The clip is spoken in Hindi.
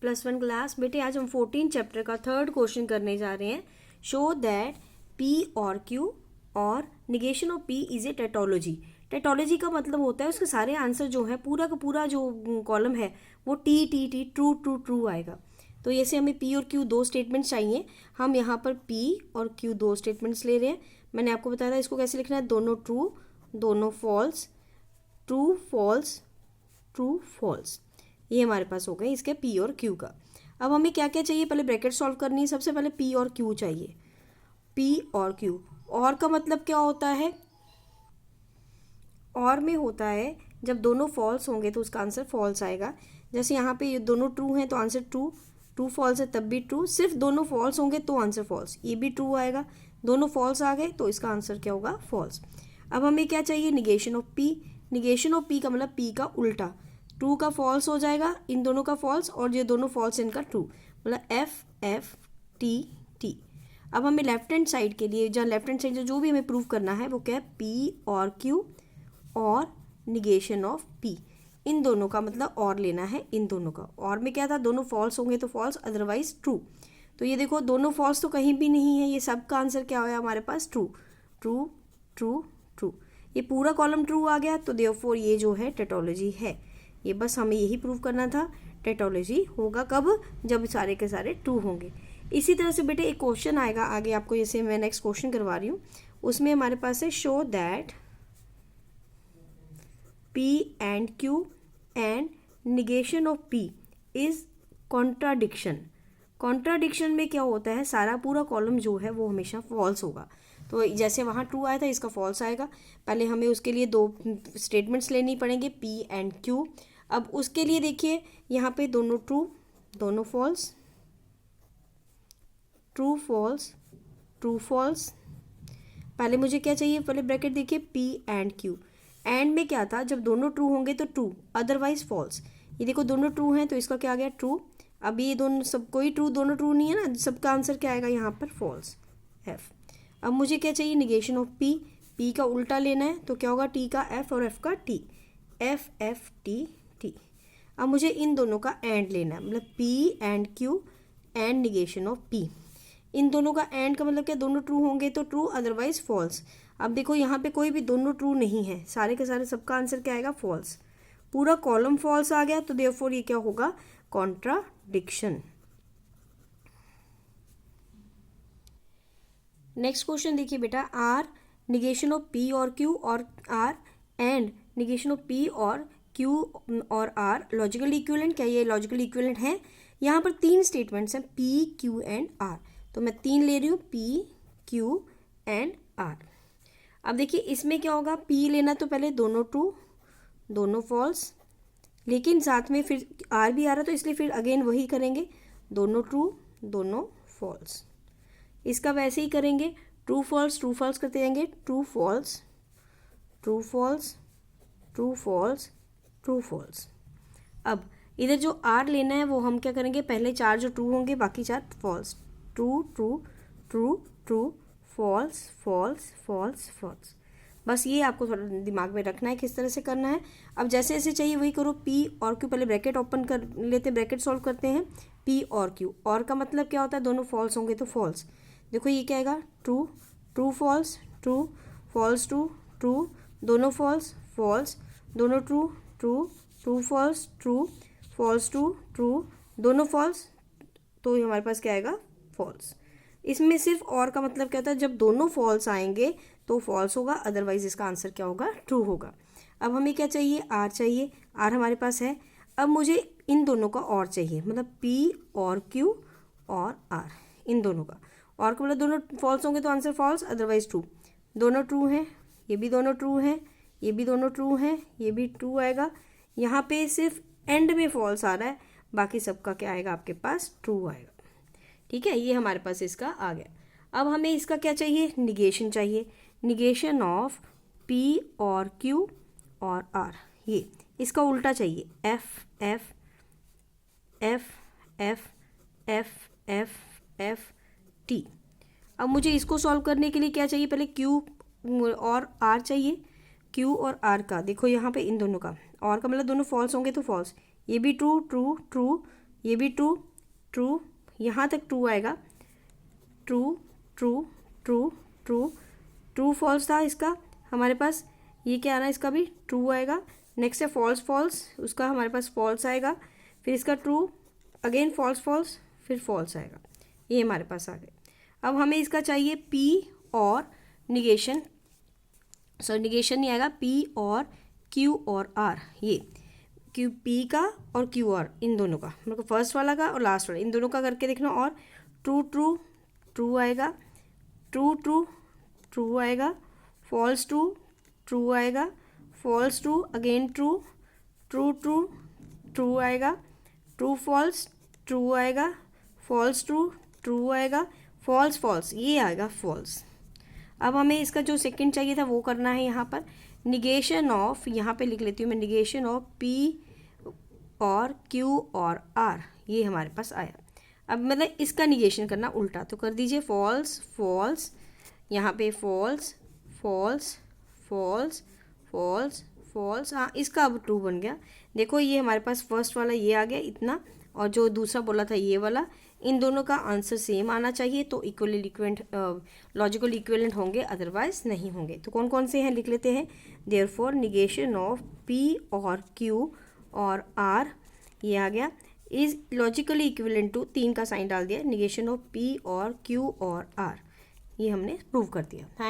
+1 क्लास। बेटे आज हम 14 चैप्टर का 3rd क्वेश्चन करने जा रहे हैं। शो दैट P और Q और negation of P is a टेटोलॉजी। टेटोलॉजी का मतलब होता है उसके सारे आंसर जो है पूरा का पूरा जो कॉलम है वो T T T true true true आएगा। तो जैसे हमें P और Q दो स्टेटमेंट्स चाहिए, हम यहाँ पर P और Q दो स्टेटमेंट्स ले रहे हैं। मैंने आपको बताया था इसको कैसे लिखना है, दोनों ट्रू दोनों false, true false true false. ये हमारे पास हो गए इसके P और Q का। अब हमें क्या क्या चाहिए, पहले ब्रैकेट सॉल्व करनी है। सबसे पहले P और Q चाहिए, P और Q। और का मतलब क्या होता है, और में होता है जब दोनों फॉल्स होंगे तो उसका आंसर फॉल्स आएगा। जैसे यहाँ पे ये दोनों ट्रू हैं तो आंसर ट्रू, ट्रू फॉल्स है तब भी ट्रू। सिर्फ दोनों फॉल्स होंगे तो आंसर फॉल्स, ये भी ट्रू आएगा। दोनों फॉल्स आ गए तो इसका आंसर क्या होगा, फॉल्स। अब हमें क्या चाहिए, negation of P। Negation of P का मतलब P का उल्टा, ट्रू का फॉल्स हो जाएगा, इन दोनों का फॉल्स, और ये दोनों फॉल्स इनका ट्रू, मतलब एफ एफ टी टी। अब हमें लेफ्ट हैंड साइड के लिए, जहाँ लेफ्ट हैंड साइड जो भी हमें प्रूव करना है वो क्या है, P और Q और निगेशन ऑफ P। इन दोनों का मतलब और लेना है, इन दोनों का। और में क्या था, दोनों फॉल्स होंगे तो फॉल्स, अदरवाइज ट्रू। तो ये देखो दोनों फॉल्स तो कहीं भी नहीं है, ये सब का आंसर क्या होया हमारे पास, ट्रू ट्रू ट्रू ट्रू। ये पूरा कॉलम ट्रू आ गया, तो देयरफॉर ये जो है टेटोलॉजी है। ये बस हमें यही प्रूव करना था, टेटोलॉजी होगा कब, जब सारे के सारे ट्रू होंगे। इसी तरह से बेटे एक क्वेश्चन आएगा आगे आपको, जैसे मैं नेक्स्ट क्वेश्चन करवा रही हूँ, उसमें हमारे पास है show that P and Q and negation of P is contradiction। Contradiction में क्या होता है, सारा पूरा कॉलम जो है वो हमेशा फॉल्स होगा। तो जैसे वहाँ ट्रू आया था, इसका फॉल्स आएगा। पहले हमें उसके लिए दो स्टेटमेंट्स लेनी पड़ेंगे, P एंड Q। अब उसके लिए देखिए यहाँ पे दोनों ट्रू दोनों false, true false true false. पहले मुझे क्या चाहिए, पहले ब्रैकेट देखिए P एंड Q। एंड में क्या था, जब दोनों ट्रू होंगे तो ट्रू, अदरवाइज फॉल्स। ये देखो दोनों ट्रू हैं तो इसका क्या आ गया, ट्रू। अब ये दोनों सब कोई ट्रू, दोनों ट्रू नहीं है ना, सबका आंसर क्या आएगा यहाँ पर, फॉल्स, एफ। अब मुझे क्या चाहिए, निगेशन ऑफ P। P का उल्टा लेना है तो क्या होगा, T का F और F का T, F F T T. अब मुझे इन दोनों का एंड लेना है, मतलब P and Q and negation of P। इन दोनों का एंड का मतलब क्या, दोनों ट्रू होंगे तो ट्रू, अदरवाइज फॉल्स। अब देखो यहाँ पे कोई भी दोनों ट्रू नहीं है, सारे के सारे सबका आंसर क्या आएगा, फॉल्स। पूरा कॉलम फॉल्स आ गया, तो देयरफॉर ये क्या होगा, कॉन्ट्राडिक्शन। नेक्स्ट क्वेश्चन देखिए बेटा, आर निगेशन ऑफ P और Q और R and negation of P और Q और R लॉजिकल इक्विवेलेंट। क्या ये लॉजिकल इक्विवेलेंट है? यहाँ पर तीन स्टेटमेंट्स हैं, P Q एंड R। तो मैं तीन ले रही हूँ, P Q एंड R। अब देखिए इसमें क्या होगा, P लेना तो पहले दोनों ट्रू दोनों फॉल्स, लेकिन साथ में फिर R भी आ रहा तो इसलिए फिर अगेन वही करेंगे, दोनों ट्रू दोनों फॉल्स। इसका वैसे ही करेंगे, ट्रू फॉल्स करते जाएंगे, true false true false true false true false. अब इधर जो R लेना है वो हम क्या करेंगे, पहले चार जो ट्रू होंगे बाकी चार false, true true true true false false false false. बस ये आपको थोड़ा दिमाग में रखना है किस तरह से करना है। अब जैसे जैसे चाहिए वही करो, P और Q पहले ब्रैकेट ओपन कर लेते हैं, ब्रैकेट सॉल्व करते हैं, P और Q। और का मतलब क्या होता है, दोनों फॉल्स होंगे तो फॉल्स। देखो ये क्या आएगा, true true false true false true true, दोनों फॉल्स फॉल्स, दोनों true true true false true false true true, दोनों फॉल्स, तो ये हमारे पास क्या आएगा, फॉल्स। इसमें सिर्फ और का मतलब क्या होता है, जब दोनों फॉल्स आएंगे तो फॉल्स होगा, अदरवाइज इसका आंसर क्या होगा, ट्रू होगा। अब हमें क्या चाहिए, R चाहिए, R हमारे पास है। अब मुझे इन दोनों का और चाहिए, मतलब P और Q और R, इन दोनों का। और का मतलब दोनों फॉल्स होंगे तो आंसर फॉल्स, अदरवाइज ट्रू। दोनों ट्रू हैं, ये भी दोनों ट्रू हैं, ये भी दोनों ट्रू हैं, ये भी ट्रू आएगा। यहाँ पे सिर्फ एंड में फॉल्स आ रहा है, बाकी सबका क्या आएगा आपके पास, ट्रू आएगा। ठीक है, ये हमारे पास इसका आ गया। अब हमें इसका क्या चाहिए, निगेशन चाहिए, निगेशन ऑफ P और Q और R। ये इसका उल्टा चाहिए, F F F F F F F T। अब मुझे इसको सॉल्व करने के लिए क्या चाहिए, पहले Q और R चाहिए। Q और R का देखो यहाँ पे इन दोनों का, और का मतलब दोनों फॉल्स होंगे तो फॉल्स, ये भी ट्रू ट्रू ट्रू, ये भी ट्रू ट्रू, यहाँ तक ट्रू आएगा, true true true true true false था इसका हमारे पास, ये क्या आना इसका भी ट्रू आएगा। नेक्स्ट है फॉल्स फॉल्स, उसका हमारे पास फॉल्स आएगा, फिर इसका ट्रू, अगेन फॉल्स फॉल्स, फिर फॉल्स आएगा, ये हमारे पास आ गए। अब हमें इसका चाहिए पी और निगेशन, सॉरी निगेशन नहीं आएगा, पी और क्यू और आर, ये क्यू पी का और क्यू आर इन दोनों का, मतलब फर्स्ट वाला का और लास्ट वाला इन दोनों का करके देखना। और ट्रू ट्रू ट्रू आएगा, ट्रू ट्रू ट्रू आएगा, फॉल्स ट्रू ट्रू आएगा, false true again true, true true true आएगा, ट्रू फॉल्स ट्रू आएगा, फॉल्स ट्रू ट्रू आएगा, फॉल्स फॉल्स ये आएगा फॉल्स। अब हमें इसका जो सेकंड चाहिए था वो करना है यहाँ पर, निगेशन ऑफ, यहाँ पे लिख लेती हूँ मैं, निगेशन ऑफ पी और क्यू और आर, ये हमारे पास आया। अब मतलब इसका निगेशन करना उल्टा, तो कर दीजिए फॉल्स फॉल्स, यहाँ पे false false false false false, हाँ इसका अब ट्रू बन गया। देखो ये हमारे पास फर्स्ट वाला ये आ गया इतना, और जो दूसरा बोला था ये वाला, इन दोनों का आंसर सेम आना चाहिए तो इक्वली इक्विवेलेंट लॉजिकल इक्विवेलेंट होंगे, अदरवाइज नहीं होंगे। तो कौन कौन से हैं लिख लेते हैं। देयरफॉर निगेशन ऑफ पी और क्यू और आर, ये आ गया, इज लॉजिकली इक्विवेलेंट टू, 3 का साइन डाल दिया, निगेशन ऑफ पी और क्यू और आर, ये हमने प्रूव कर दिया। थैंक